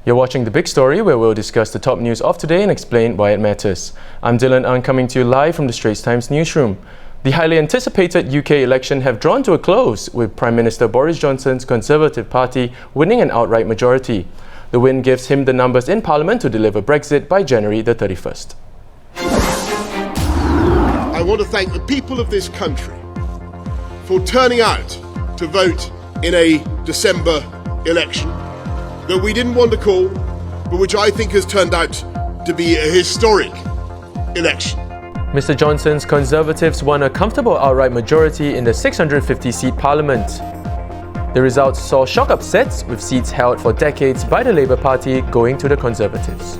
You're watching The Big Story, where we'll discuss the top news of today and explain why it matters. I'm Dylan Ang, coming to you live from the Straits Times newsroom. The highly anticipated UK election have drawn to a close, with Prime Minister Boris Johnson's Conservative Party winning an outright majority. The win gives him the numbers in Parliament to deliver Brexit by January the 31st. I want to thank the people of this country for turning out to vote in a December election that we didn't want to call, but which I think has turned out to be a historic election. Mr. Johnson's Conservatives won a comfortable outright majority in the 650-seat Parliament. The results saw shock upsets, with seats held for decades by the Labour Party going to the Conservatives.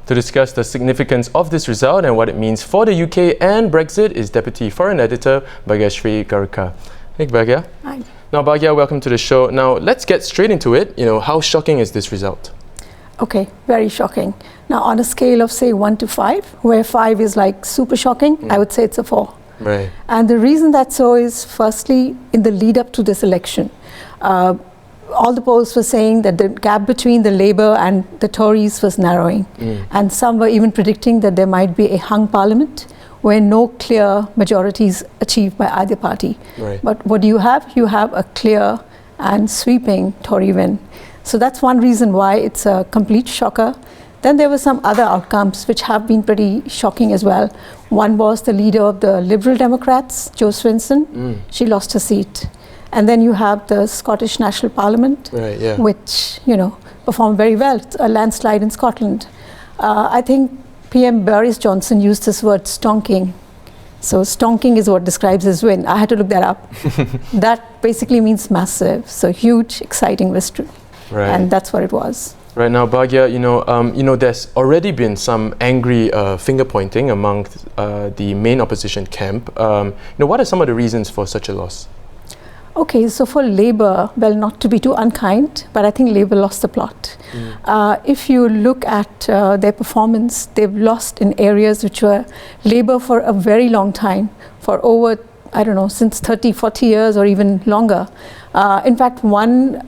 To discuss the significance of this result and what it means for the UK and Brexit is Deputy Foreign Editor Bhagyashree Garika. Hey Bhagya. Hi. Now Bhagya, welcome to the show. Now let's get straight into it. How shocking is this result? Okay, very shocking. Now on a scale of say 1 to 5, where 5 is like super shocking, I would say it's a 4. Right. And the reason that's so is firstly in the lead up to this election. All the polls were saying that the gap between the Labour and the Tories was narrowing. And some were even predicting that there might be a hung parliament where no clear majorities achieved by either party. Right. But what do you have? You have a clear and sweeping Tory win. So that's one reason why it's a complete shocker. Then there were some other outcomes which have been pretty shocking as well. One was the leader of the Liberal Democrats, Jo Swinson. She lost her seat. And then you have the Scottish National Parliament, right, yeah, which performed very well. It's a landslide in Scotland. I think PM Boris Johnson used this word stonking. So stonking is what describes his win. I had to look that up. That basically means massive. So huge, exciting victory. Right. And that's what it was. Right now, Bhagya, there's already been some angry finger pointing among the main opposition camp. What are some of the reasons for such a loss? Okay, so for Labour, well, not to be too unkind, but I think Labour lost the plot. If you look at their performance, they've lost in areas which were Labour for a very long time, for over, I don't know, since 30, 40 years or even longer. In fact, one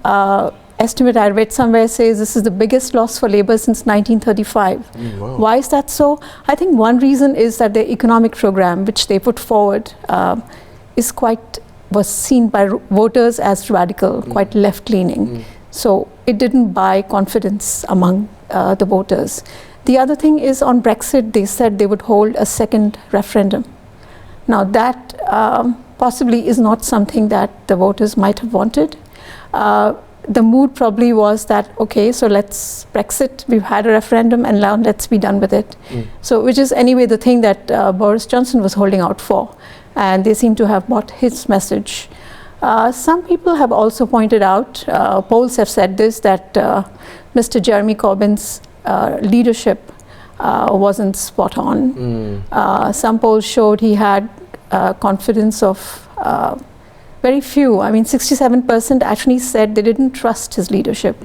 estimate I read somewhere says this is the biggest loss for Labour since 1935. Wow. Why is that so? I think one reason is that their economic program, which they put forward, was seen by voters as radical, quite left-leaning. So it didn't buy confidence among the voters. The other thing is on Brexit, they said they would hold a second referendum. Now that possibly is not something that the voters might have wanted. The mood probably was that, okay, so let's Brexit, we've had a referendum and now let's be done with it. So which is anyway the thing that Boris Johnson was holding out for. And they seem to have bought his message. Some people have also pointed out, polls have said this, that Mr. Jeremy Corbyn's leadership wasn't spot on. Some polls showed he had confidence of very few. I mean, 67% actually said they didn't trust his leadership.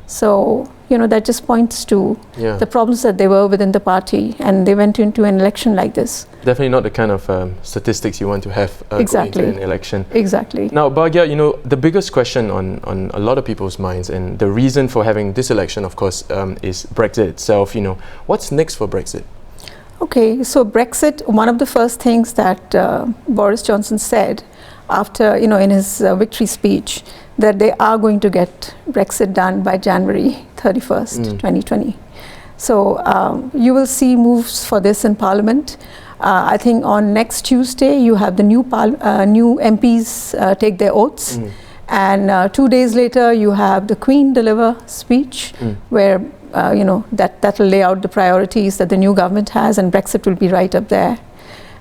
So, that just points to the problems that there were within the party, and they went into an election like this. Definitely not the kind of statistics you want to have going into an election. Exactly. Now, Bhagya, the biggest question on a lot of people's minds, and the reason for having this election, of course, is Brexit itself. What's next for Brexit? Okay, so Brexit, one of the first things that Boris Johnson said after, in his victory speech, that they are going to get Brexit done by January 31st, 2020. So you will see moves for this in Parliament. I think on next Tuesday, you have the new MPs take their oaths. And 2 days later, you have the Queen deliver speech where, that will lay out the priorities that the new government has, and Brexit will be right up there.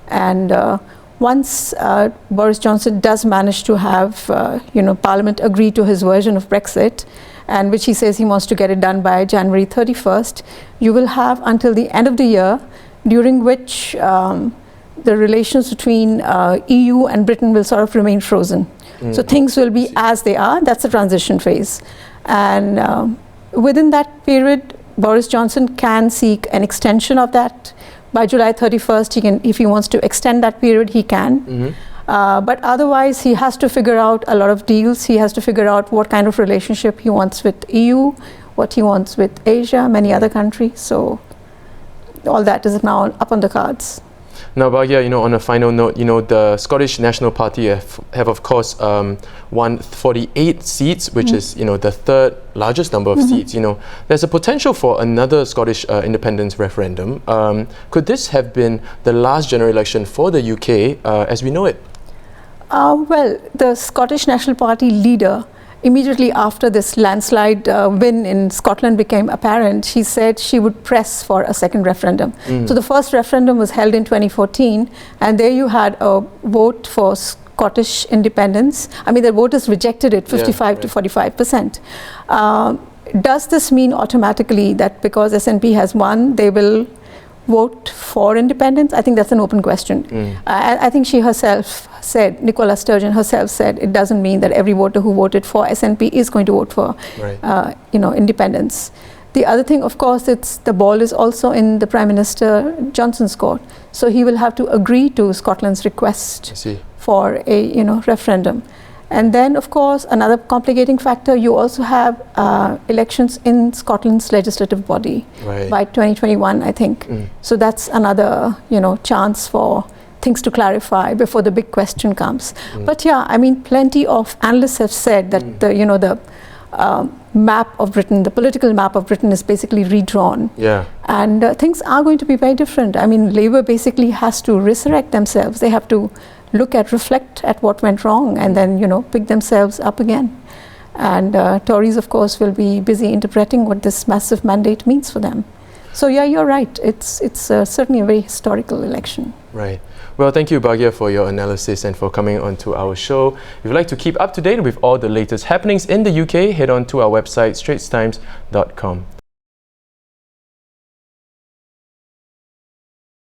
And once Boris Johnson does manage to have, Parliament agree to his version of Brexit, and which he says he wants to get it done by January 31st, you will have until the end of the year, during which the relations between EU and Britain will sort of remain frozen. So things will be as they are. That's the transition phase. And within that period, Boris Johnson can seek an extension of that. By July 31st, he can, if he wants to extend that period, he can. But otherwise, he has to figure out a lot of deals. He has to figure out what kind of relationship he wants with EU, what he wants with Asia, many other countries. So all that is now up on the cards. Now, Bhagia, on a final note, the Scottish National Party have of course, won 48 seats, which is, the third largest number of seats. There's a potential for another Scottish independence referendum. Could this have been the last general election for the UK as we know it? Well, the Scottish National Party leader, immediately after this landslide win in Scotland became apparent, she said she would press for a second referendum. So the first referendum was held in 2014, and there you had a vote for Scottish independence. I mean, the voters rejected it, 55 to 45%. Does this mean automatically that because SNP has won, they will vote for independence? I think that's an open question. I think she herself said, Nicola Sturgeon herself said, it doesn't mean that every voter who voted for SNP is going to vote for, independence. The other thing, of course, it's the ball is also in the Prime Minister Johnson's court. So he will have to agree to Scotland's request for a, referendum. And then, of course, another complicating factor, you also have elections in Scotland's legislative body by 2021, I think. So that's another, chance for things to clarify before the big question comes. But yeah, I mean, plenty of analysts have said that the map of Britain, the political map of Britain is basically redrawn. And things are going to be very different. I mean, Labour basically has to resurrect themselves. They have to reflect at what went wrong, and then, pick themselves up again. And Tories, of course, will be busy interpreting what this massive mandate means for them. So yeah, you're right. It's certainly a very historical election. Right. Well, thank you, Bhagia, for your analysis and for coming on to our show. If you'd like to keep up to date with all the latest happenings in the UK, head on to our website, straitstimes.com.